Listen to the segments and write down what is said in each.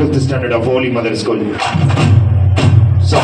5th standard of Holy Mother School. So,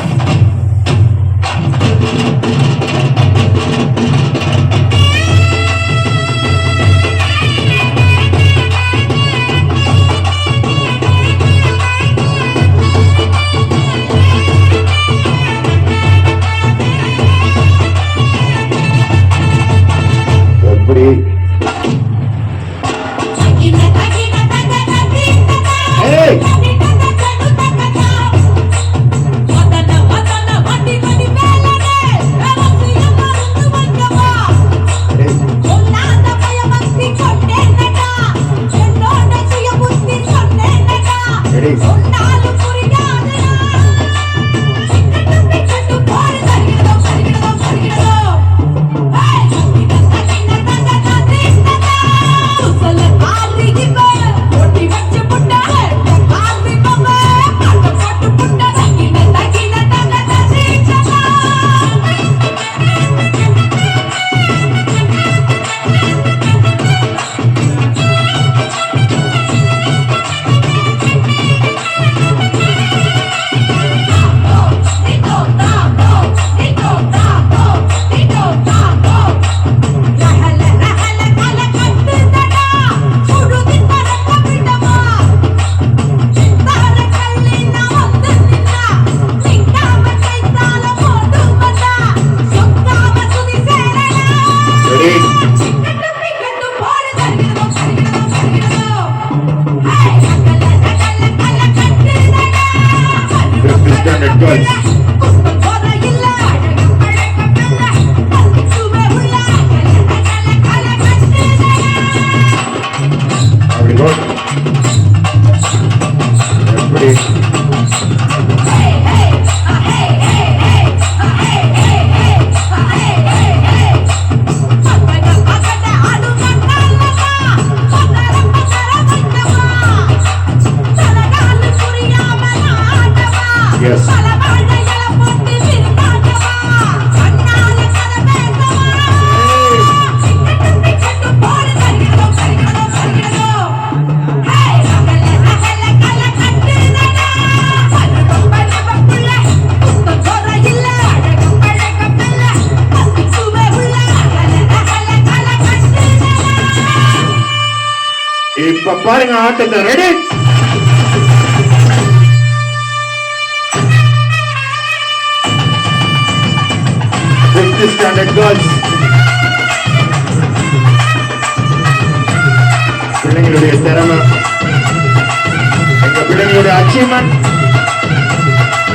yes. இப்ப பாருங்க ஆட்டத்தை. ரெடி? Standard girls. பிள்ளைங்களுடைய திறமை, எங்க பிள்ளைங்களுடைய achievement,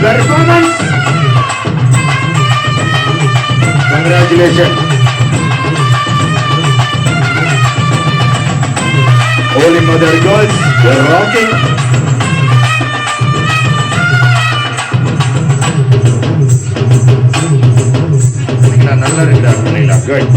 performance, congratulation. Holy Mother girls, you're rocking. நல்லா இருக்கிறாங்க. குட்.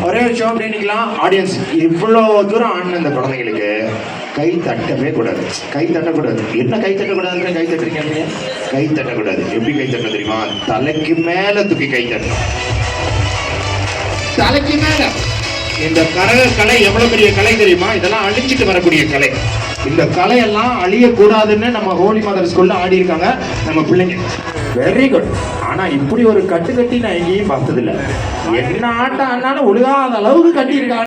ஒரே விஷயம் அப்படின்னுக்கலாம். ஆடியன்ஸ் இவ்வளோ தூரம் ஆடின இந்த குழந்தைங்களுக்கு கை தட்டவே கூடாது. கை தட்டக்கூடாது. என்ன கை தட்டக்கூடாதுன்னு கை தட்டுறீங்க? கை தட்டக்கூடாது. எப்படி கை தட்ட தெரியுமா? தலைக்கு மேல தூக்கி கை தட்டணும். தலைக்கு மேல. இந்த கரக கலை எவ்வளவு பெரிய கலை தெரியுமா? இதெல்லாம் அழிச்சிட்டு வரக்கூடிய கலை. இந்த கலையெல்லாம் அழியக்கூடாதுன்னு நம்ம ஹோலி மதர் ஸ்கூல்ல ஆடி இருக்காங்க நம்ம பிள்ளைங்க. Very good. ஆனா இப்படி ஒரு கட்டு கட்டி நான் எங்கேயும் பார்த்ததில்லை. என்ன ஆட்டம் ஆனாலும் ஒழுகாத அளவுக்கு கட்டி இருக்காங்க.